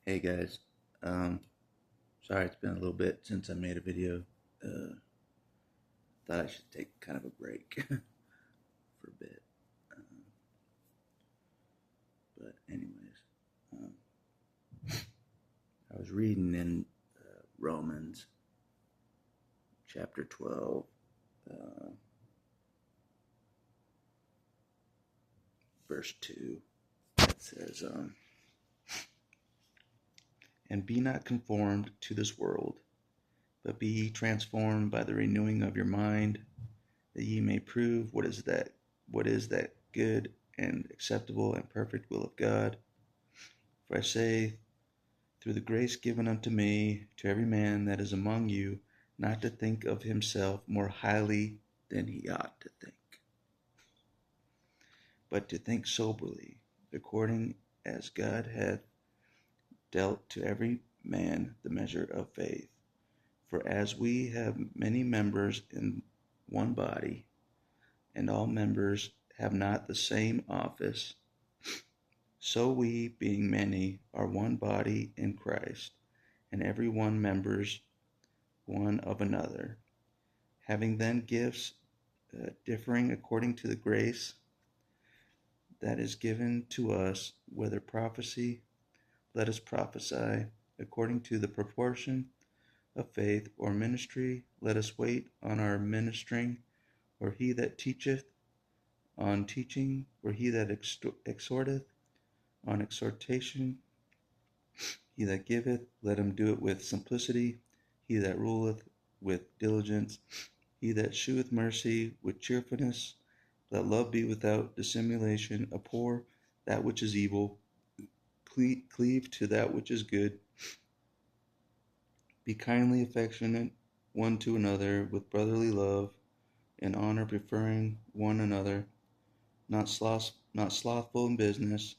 Hey guys, sorry it's been a little bit since I made a video. Uh, Thought I should take kind of a break for a bit. Um, but anyways, um, I was reading in Romans chapter 12, uh, verse 2. It says, "And be not conformed to this world, but be ye transformed by the renewing of your mind, that ye may prove what is that good and acceptable and perfect will of God. For I say, through the grace given unto me, to every man that is among you, not to think of himself more highly than he ought to think, but to think soberly, according as God hath dealt to every man the measure of faith. For as we have many members in one body, and all members have not the same office, so we, being many, are one body in Christ, and every one members one of another. Having then gifts differing according to the grace that is given to us, whether prophecy, let us prophesy according to the proportion of faith, or ministry, let us wait on our ministering, or he that teacheth on teaching, or he that exhorteth on exhortation, he that giveth, let him do it with simplicity, he that ruleth with diligence, he that sheweth mercy with cheerfulness. Let love be without dissimulation. Abhor that which is evil, cleave to that which is good. Be kindly affectionate one to another with brotherly love and honor, preferring one another, not slothful in business,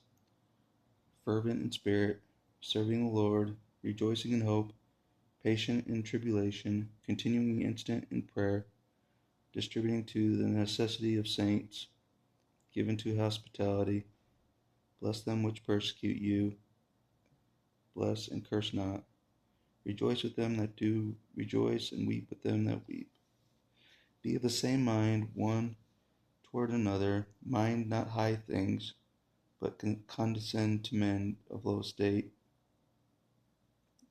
fervent in spirit, serving the Lord, rejoicing in hope, patient in tribulation, continuing instant in prayer, distributing to the necessity of saints, given to hospitality. Bless them which persecute you, bless and curse not. Rejoice with them that do rejoice, and weep with them that weep. Be of the same mind one toward another. Mind not high things, but condescend to men of low estate.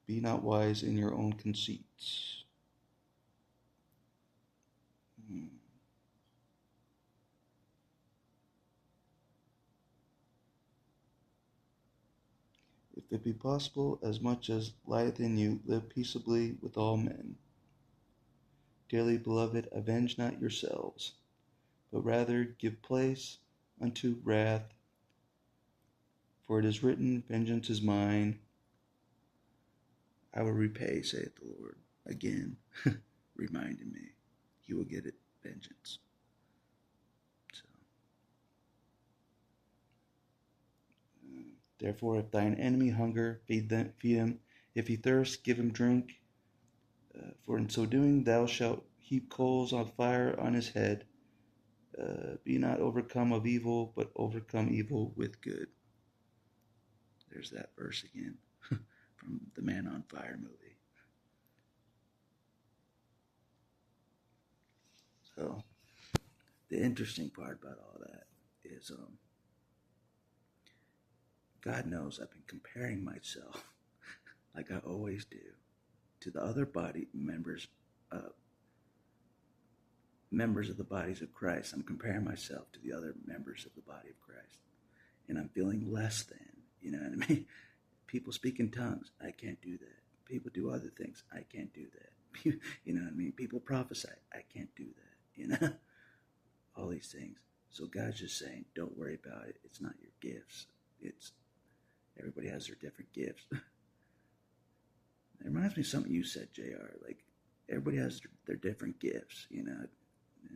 Be not wise in your own conceits." If it be possible, as much as lieth in you, live peaceably with all men. Dearly beloved, avenge not yourselves, but rather give place unto wrath, for it is written, "Vengeance is mine, I will repay, saith the Lord." Again, reminding me, he will get it, vengeance. So, therefore, if thine enemy hunger, feed him. If he thirst, give him drink. For in so doing, thou shalt heap coals of fire on his head. Be not overcome of evil, but overcome evil with good. There's that verse again from the Man on Fire movie. So the interesting part about all that is God knows I've been comparing myself, like I always do, to the other body members of the bodies of Christ. I'm comparing myself to the other members of the body of Christ, and I'm feeling less than. You know what I mean? People speak in tongues. I can't do that. People do other things. I can't do that. You know what I mean? People prophesy. I can't do that. You know, all these things. So God's just saying, don't worry about it. It's not your gifts. It's everybody has their different gifts. It reminds me of something you said, JR. Like everybody has their different gifts. You know,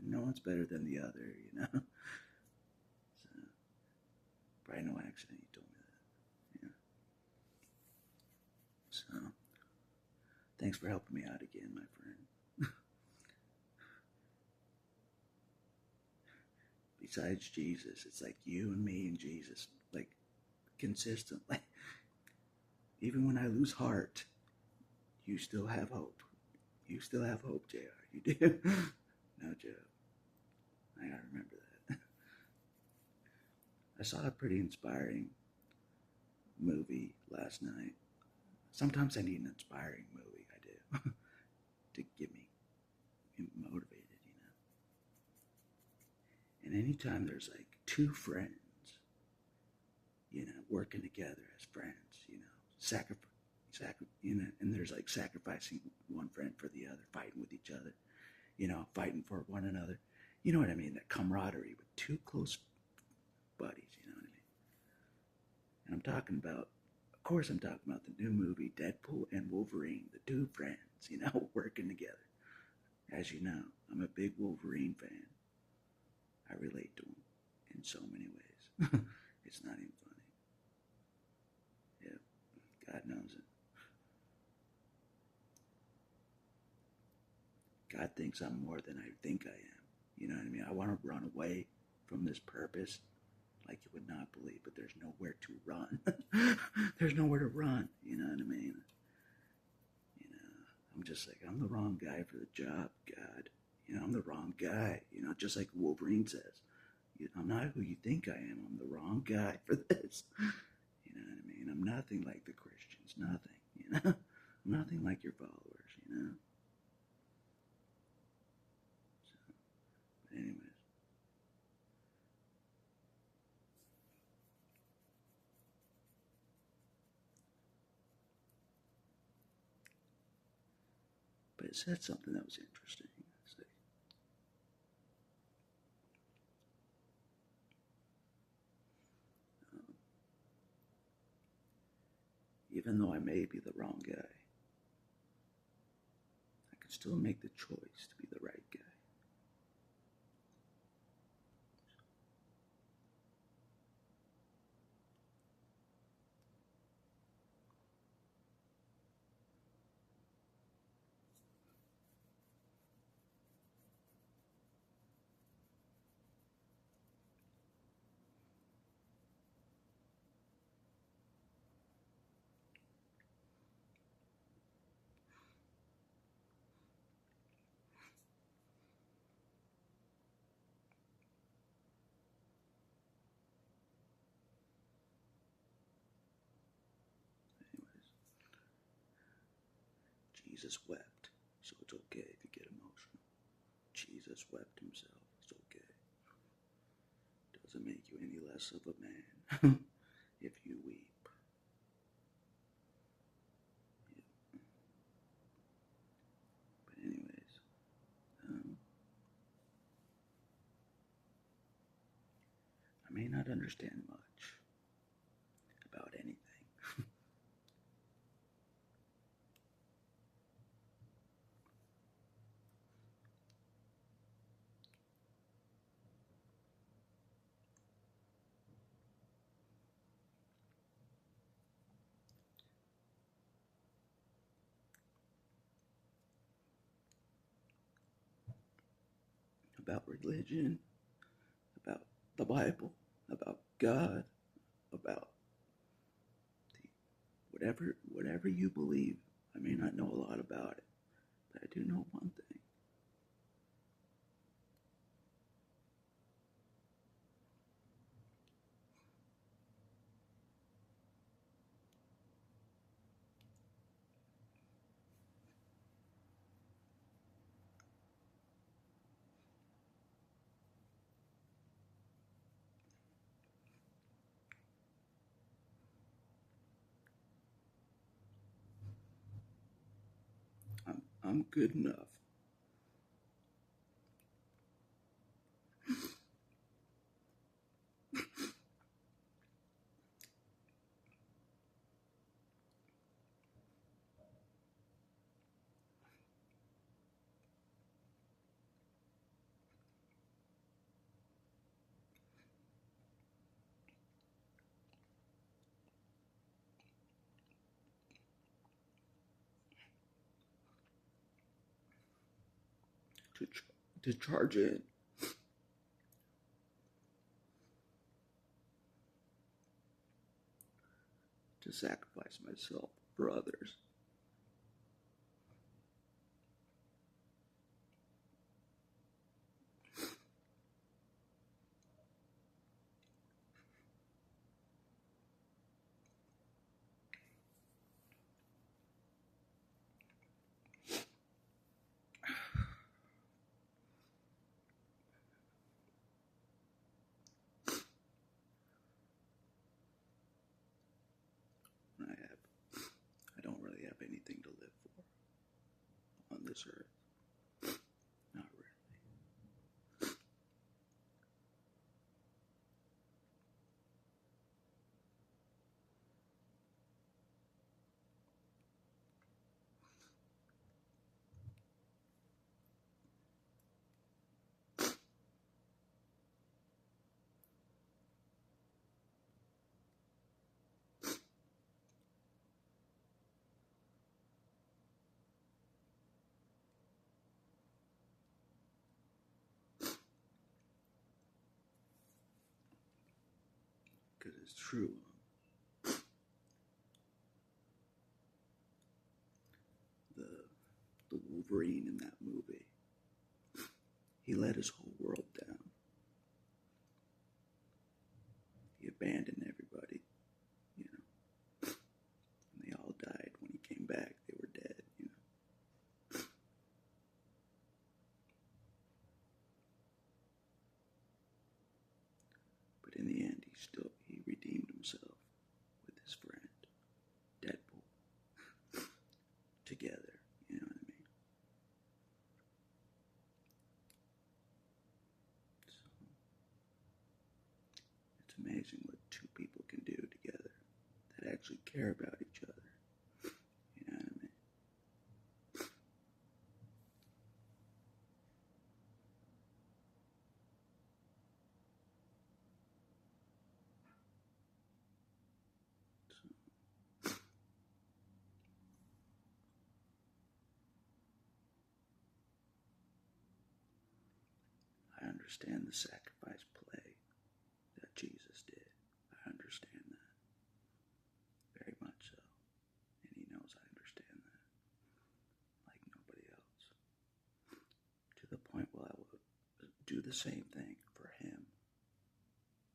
no one's better than the other. You know. So, probably no accident you told me that. Yeah. So, thanks for helping me out again, my friend. Besides Jesus, it's like you and me and Jesus, like consistently. Even when I lose heart, you still have hope. You still have hope, JR. You do. No joke. I gotta remember that. I saw a pretty inspiring movie last night. Sometimes I need an inspiring movie. I do. To get me motivated, you know. And anytime there's like two friends, you know, working together as friends, you know, you know, and there's like sacrificing one friend for the other, fighting with each other, you know, fighting for one another. You know what I mean? That camaraderie with two close buddies, you know what I mean? And I'm talking about, of course, I'm talking about the new movie Deadpool and Wolverine, the two friends, you know, working together. As you know, I'm a big Wolverine fan. I relate to him in so many ways. It's not even funny. Yeah, God knows it. God thinks I'm more than I think I am. You know what I mean? I want to run away from this purpose like you would not believe, but there's nowhere to run. There's nowhere to run. You know what I mean? You know, I'm just like, I'm the wrong guy for the job, God. You know, I'm the wrong guy. You know, just like Wolverine says, I'm not who you think I am. I'm the wrong guy for this. You know what I mean? I'm nothing like the Christians. Nothing. You know, I'm nothing like your followers. You know. So, but anyways, but it said something that was interesting. It's like, um, even though I may be the wrong guy, I can still make the choice to be the right guy. Anyways, Jesus wept, so it's okay if you get emotional. Jesus wept himself. It's okay. Doesn't make you any less of a man if you weep. Yeah. But anyways, um, I may not understand much about anything. About religion, about the Bible, about God, about the, whatever you believe. I may not know a lot about it, but I do know one thing. I'm good enough to to charge in. sacrifice myself for others. I don't really have anything to live for on this earth. Not really. Because it's true. The Wolverine in that movie, he let his whole world down. He abandoned everybody, you know. And they all died. When he came back, they were dead, you know. But in the end, he redeemed himself with his friend, Deadpool, together, you know what I mean? So, it's amazing what two people can do together that actually care about each other. You know what I mean? So, I understand the sacrifice play that Jesus did. I understand that. Very much so. And he knows I understand that. Like nobody else. To the point where I will do the same thing for him.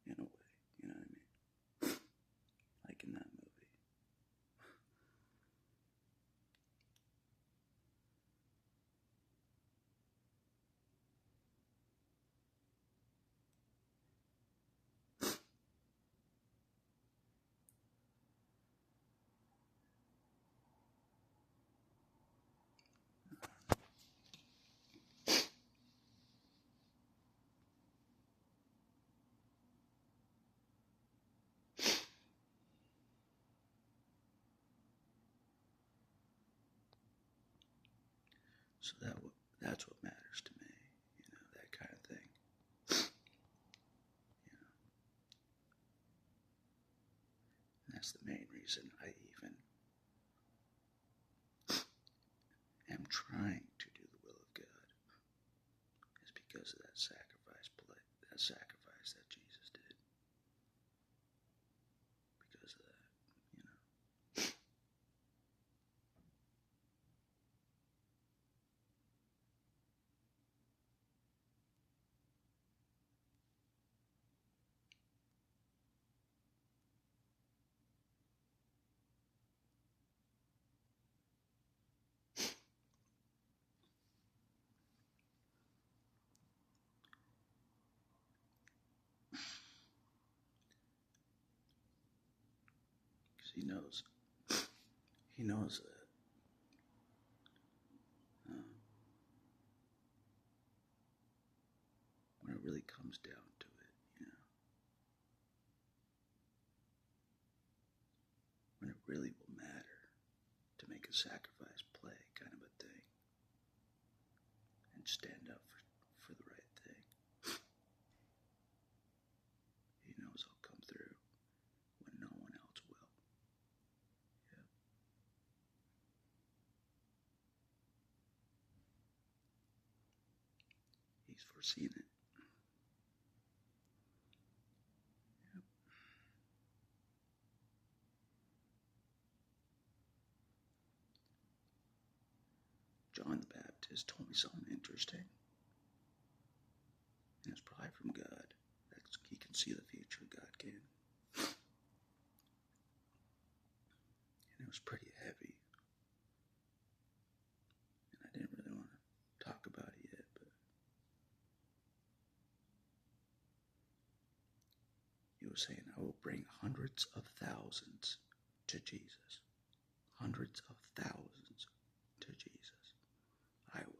In a way. You know what I mean? Like in that movie. So that's what matters to me. You know, that kind of thing. You know. And that's the main reason I even am trying to do the will of God. Is because of that sacrifice that Jesus did. Because of that, you know. Because he knows that when it really comes down to it, you know, when it really will matter to make a sacrifice play kind of a thing and stand up for the right thing, he knows I'll come through when no one else will. Yeah. He's foreseen it. Yep. John the Baptist told me something interesting. And it's probably from God. He can see the future, God can. And it was pretty heavy. And I didn't really want to talk about it yet, but he was saying, I will bring hundreds of thousands to Jesus. Hundreds of thousands to Jesus. I will.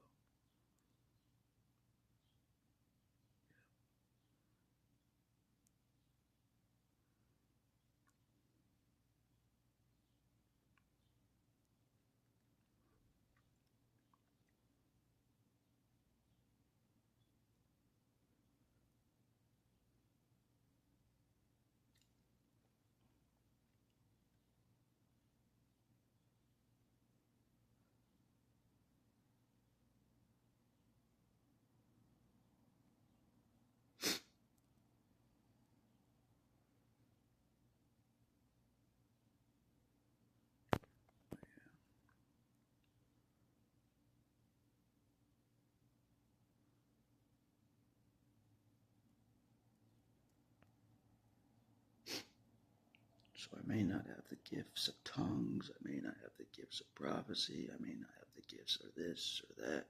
So I may not have the gifts of tongues. I may not have the gifts of prophecy. I may not have the gifts of this or that,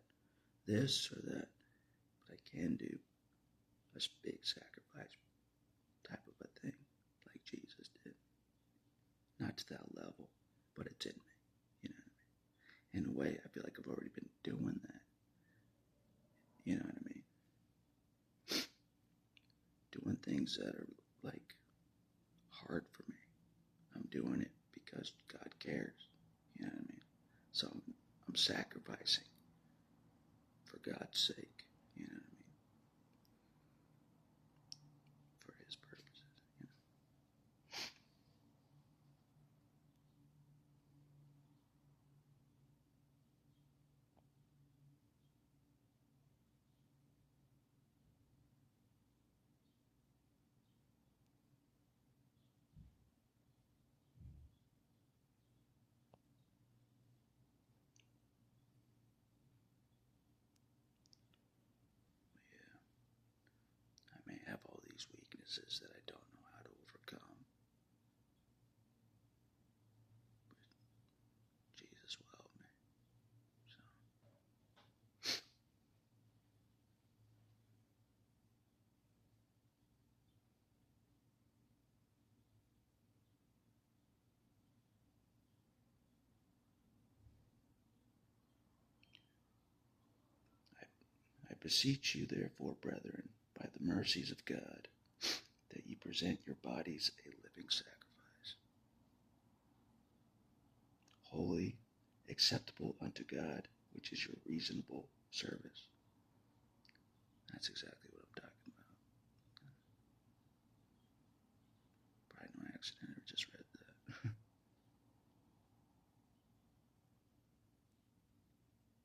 but I can do a big sacrifice type of a thing like Jesus did. Not to that level, but it's in me. You know what I mean? In a way, I feel like I've already been doing that. You know what I mean? Doing things that are like hard for me. I'm doing it because God cares. You know what I mean? So I'm sacrificing for God's sake. You know what I mean? For His purposes. You know? Yeah, I may have all these weaknesses that I don't know how to overcome, but Jesus will help me. So I beseech you, therefore, brethren, by the mercies of God, that ye present your bodies a living sacrifice, holy, acceptable unto God, which is your reasonable service. That's exactly what I'm talking about. Probably no accident, I just read that.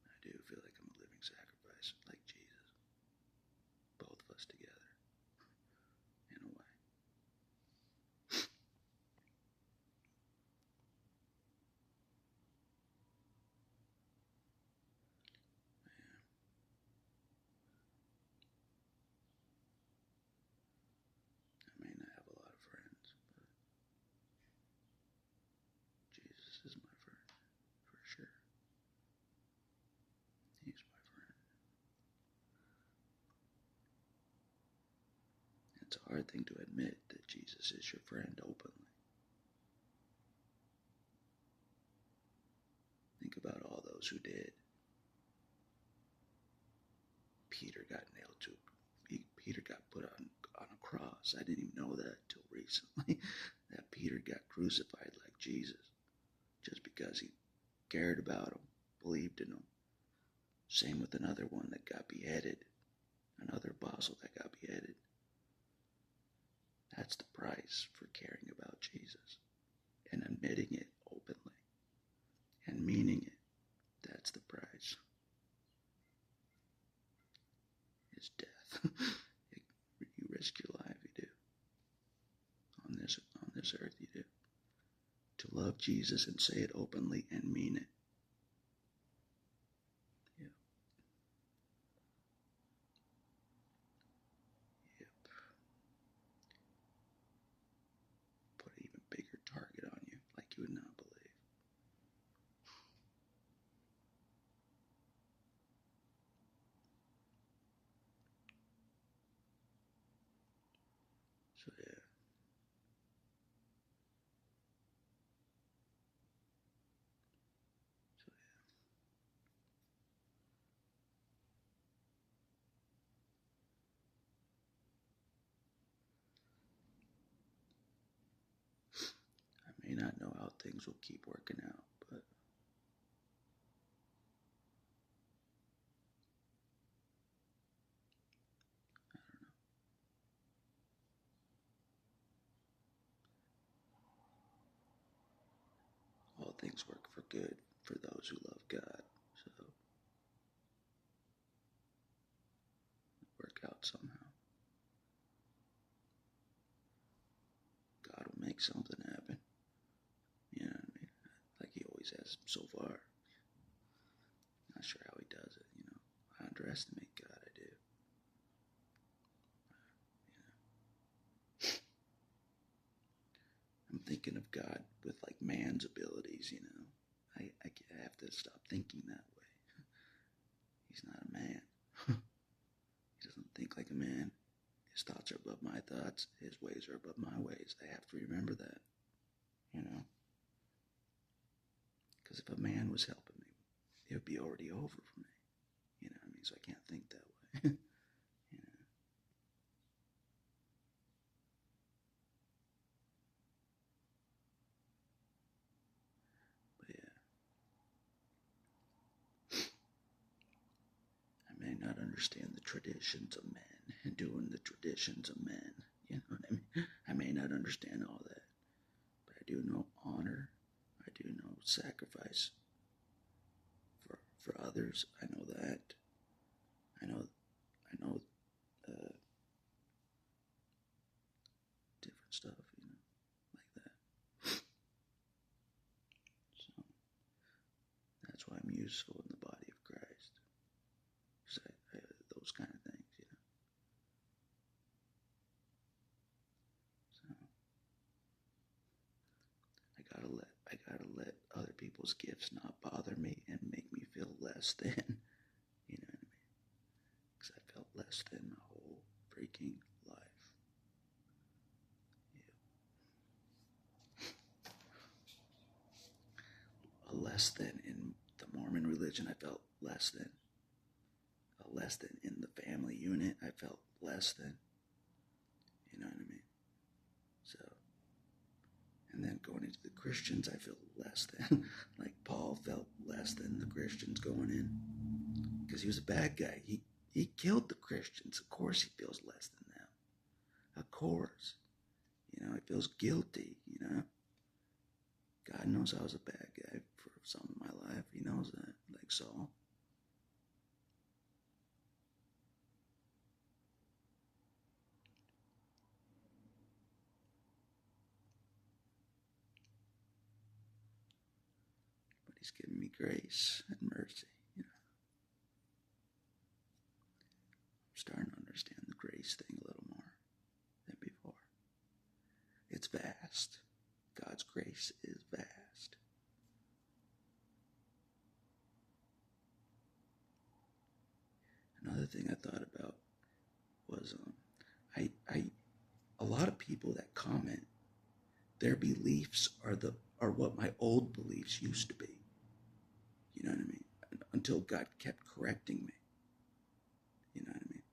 I do feel like I'm a living sacrifice, like Jesus. Both of us together, in a way. Yeah. I may not have a lot of friends, but Jesus is my friend, for sure. He's my friend. It's a hard thing to admit that Jesus is your friend openly. Think about all those who did. Peter got nailed to. Peter got put on a cross. I didn't even know that until recently. That Peter got crucified like Jesus, just because he cared about him, believed in him. Same with another one that got beheaded. Another apostle that got beheaded. That's the price for caring about Jesus and admitting it openly and meaning it. That's the price. Is death. You risk your life, you do. On this earth, you do. To love Jesus and say it openly and mean it. things will keep working out. But I don't know. All things work for good for those who love God. So work out somehow. God will make something happen. You know what I mean? Like he always has so far. Not sure how he does it, you know. I underestimate God, I do. You know. I'm thinking of God with like man's abilities, you know. I have to stop thinking that way. He's not a man. He doesn't think like a man. His thoughts are above my thoughts. His ways are above my ways. I have to remember that, you know. Because if a man was helping me, it would be already over for me. You know what I mean? So I can't think that way. You know. But yeah. I may not understand the traditions of men and doing the traditions of men. You know what I mean? I may not understand all that. But I do know honor. I do know sacrifice for others. I know that. I know uh, different stuff, you know, like that. So that's why I'm useful in the body of Christ. Those kind of things, you know. So I gotta let other people's gifts not bother me and make me feel less than. You know what I mean? Because I felt less than my whole freaking life. Yeah. A less than in the Mormon religion, I felt less than. A less than in the family unit, I felt less than. You know what I mean? So, and then going into the Christians, I feel less than. Like Paul felt less than the Christians going in. Because he was a bad guy. He killed the Christians. Of course he feels less than them. Of course. You know, he feels guilty, you know. God knows I was a bad guy for some of my life. He knows that, like Saul. But he's given me grace and mercy, you know. I'm starting to understand the grace thing a little more than before. It's vast. God's grace is vast. Another thing I thought about was I a lot of people that comment, their beliefs are what my old beliefs used to be. You know what I mean? Until God kept correcting me. You know what I mean?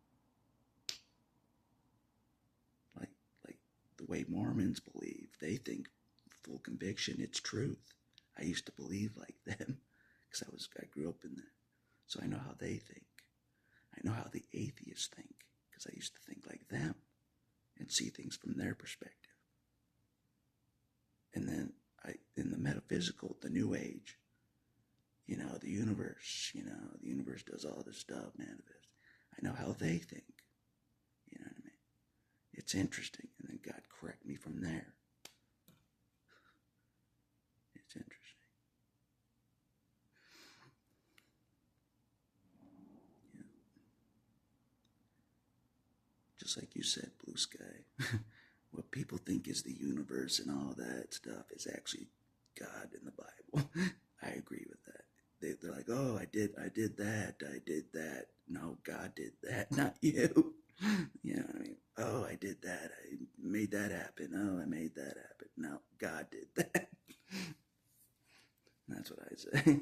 Like like the way Mormons believe, they think full conviction, it's truth. I used to believe like them because I grew up in that. So I know how they think. I know how the atheists think because I used to think like them and see things from their perspective. And then in the metaphysical, the new age, you know, the universe does all this stuff, manifest. I know how they think. You know what I mean? It's interesting. And then God correct me from there. It's interesting. Yeah. Just like you said, blue sky. What people think is the universe and all that stuff is actually God in the Bible. I agree with that. They're like, oh, I did that. No, God did that, not you. You know what I mean? Oh, I did that. I made that happen. Oh, I made that happen. No, God did that. That's what I say.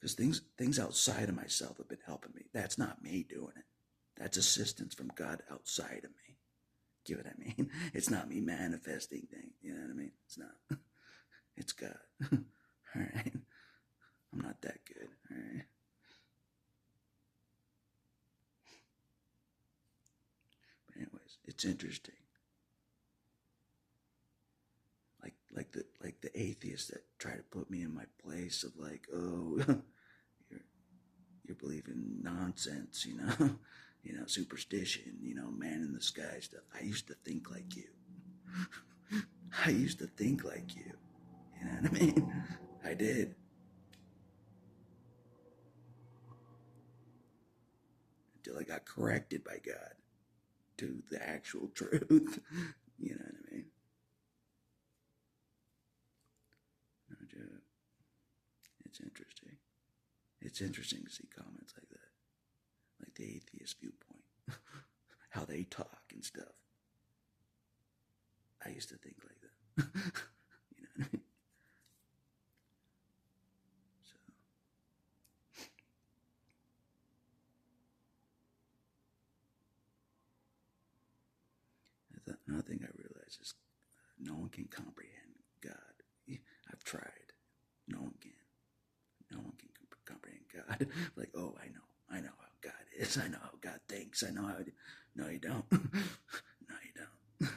Because things outside of myself have been helping me. That's not me doing it. That's assistance from God outside of me. Get what I mean? It's not me manifesting things. You know what I mean? It's not. It's God. All right. I'm not that good. All right. But anyways, it's interesting. Like the atheists that try to put me in my place of like, oh, you're believing nonsense, superstition, man in the sky stuff. I used to think like you. I used to think like you. You know what I mean? I did. Until I got corrected by God to the actual truth. You know what I mean? No joke. It's interesting. It's interesting to see comments like that. Like the atheist viewpoint. How they talk and stuff. I used to think like that. You know what I mean? So another thing I realized is no one can comprehend God. I've tried. No one can. No one can comprehend God. Like, oh, I know how God is. I know how God thinks. I know how. No, you don't. No, you don't.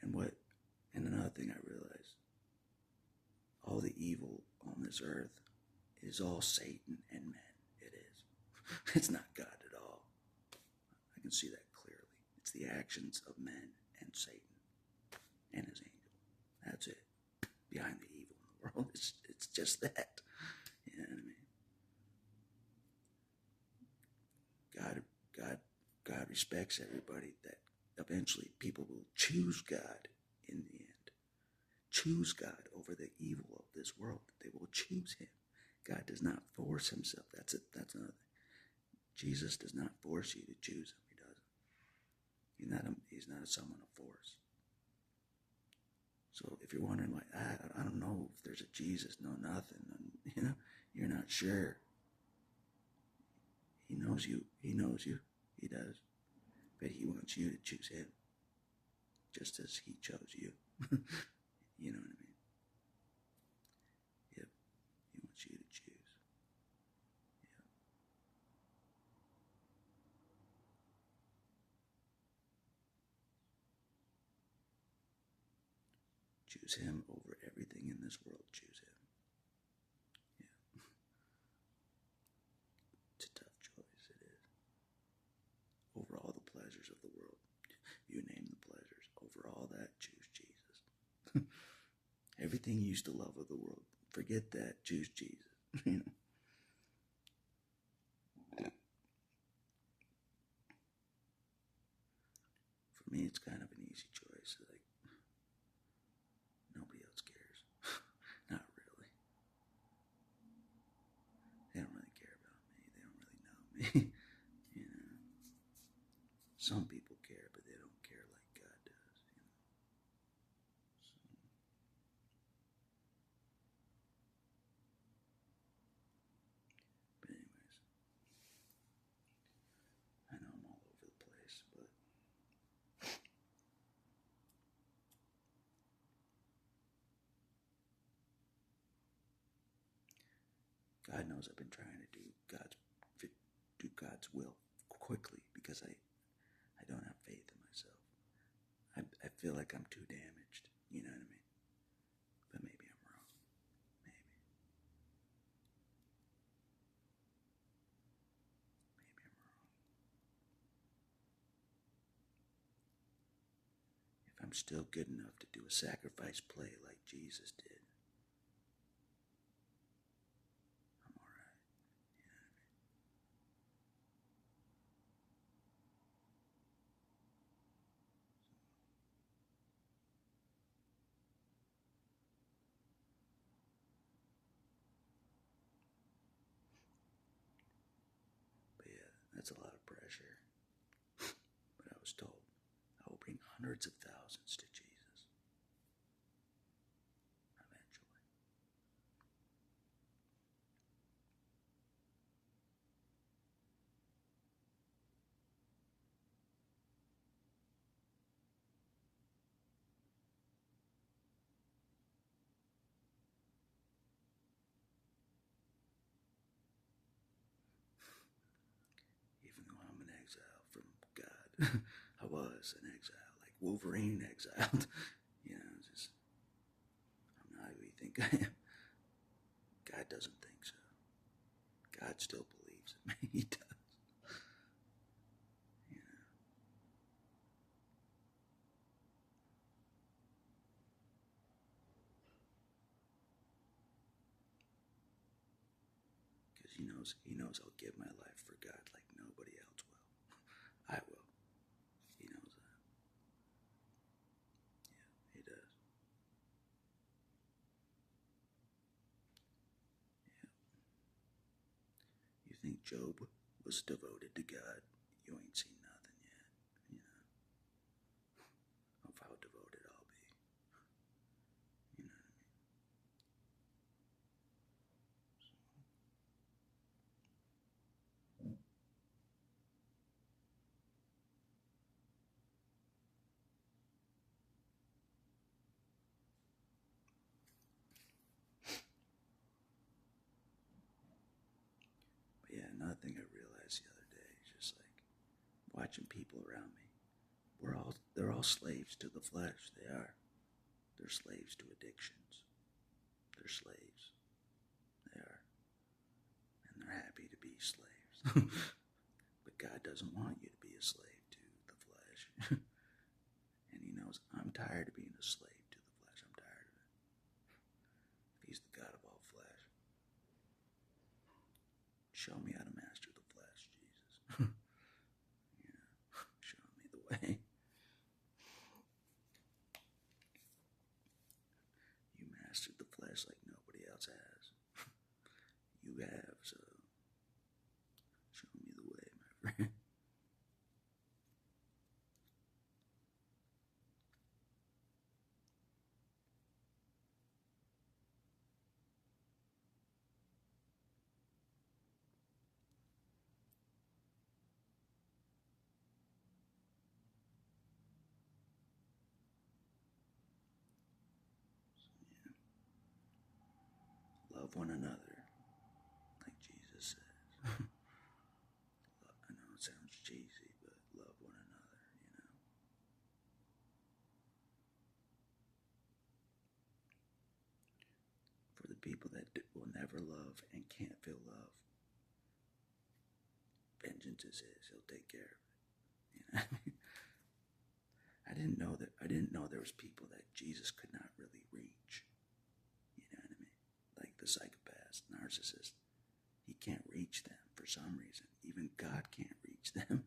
And what? And another thing I realized: all the evil on this earth is all Satan and men. It is. It's not God at all. I can see that clearly. It's the actions of men and Satan and his angel. That's it. Behind the evil in the world, it's just that. You know what I mean? God, God respects everybody. That eventually people will choose God in the end. Choose God over the evil of this world. They will choose Him. God does not force Himself. That's it. That's another thing. Jesus does not force you to choose Him. He doesn't. He's not someone of force. So if you're wondering, like, I don't know if there's a Jesus, no nothing, you're not sure. He knows you. He knows you. He does. But He wants you to choose Him, just as He chose you. You know what I mean? Yep. He wants you to choose. Yep. Choose Him over everything in this world. Choose Him. Yeah. It's a tough choice. It is. Over all the pleasures of the world, you name the pleasures. Over all that, choose Jesus. Everything you used to love of the world, forget that. Choose Jesus. For me, it's kind of an easy choice. Like, nobody else cares. Not really. They don't really care about me. They don't really know me. you know. Some people care, but they don't care like God does. So, but anyways, I know I'm all over the place, but God knows I've been trying to do God's will quickly because I don't have faith in myself. I feel like I'm too damaged. You know what I mean? But maybe I'm wrong. Maybe. Maybe I'm wrong. If I'm still good enough to do a sacrifice play like Jesus did, I'm alright. You know what I mean? But yeah, that's a lot of pressure. But I was told I will bring hundreds of thousands to Jesus eventually. I was an exile, like Wolverine exiled. Just I'm not who you think I am. God doesn't think so. God still believes in me. He does. You know, because he knows I'll give my life for God like nobody else will. I will. He knows that. Yeah, he does. Yeah. You think Job was devoted to God? You ain't seen nothing yet. You know of how devoted I'll be. You know what I mean? But yeah, another thing I realized the other day is just like watching people around me. They're all slaves to the flesh. They are. They're slaves to addictions. They're slaves. They are. And they're happy to be slaves. But God doesn't want you to be a slave to the flesh. And he knows I'm tired of being a slave to the flesh. I'm tired of it. If he's the God of all flesh, show me how to master the flesh, Jesus. Show me the way. You mastered the flesh like nobody else has. You have, so show me the way, my friend. Love one another, like Jesus says. I know it sounds cheesy, but love one another. For the people that will never love and can't feel love, vengeance is his. He'll take care of it. I didn't know there was people that Jesus could not really reach. You know what I mean? Like the psychopaths, narcissists. He can't reach them for some reason. Even God can't reach them.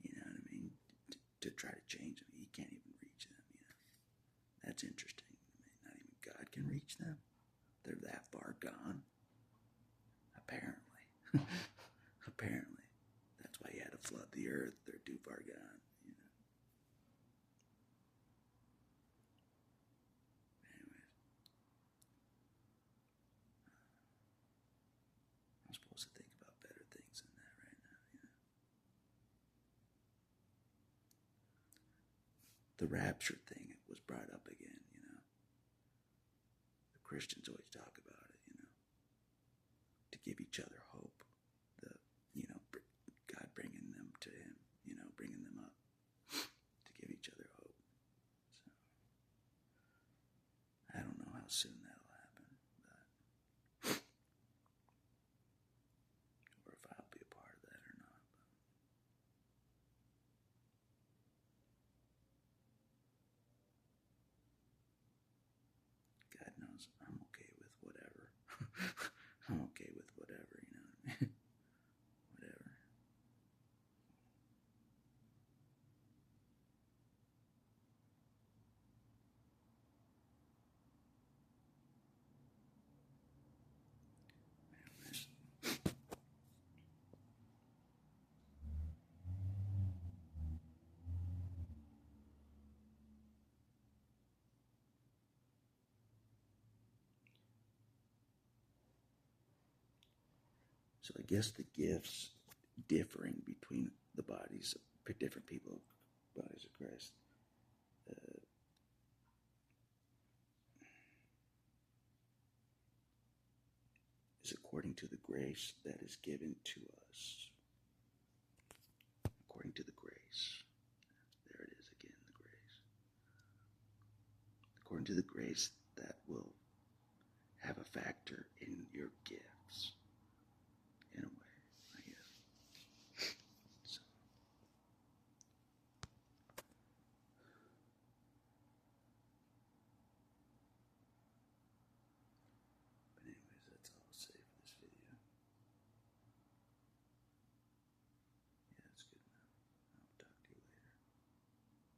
You know what I mean? To try to change them, he can't even reach them. That's interesting. I mean, not even God can reach them. They're that far gone. Apparently. Apparently. That's why he had to flood the earth. They're too far gone. Anyways, I'm supposed to think about better things than that right now. The rapture thing was brought up again. The Christians always talk about it. To give each other hope. The, you know, God bringing them to him, bringing them up to give each other hope. So, I don't know how soon that'll happen, or if I'll be a part of that or not. But God knows I'm okay with whatever. I'm okay with whatever, you know what I mean? Whatever. Anyways. So I guess the gifts differing between the bodies of different people, bodies of Christ, uh, is according to the grace that is given to us. According to the grace. according to the grace that will have a factor in your gifts.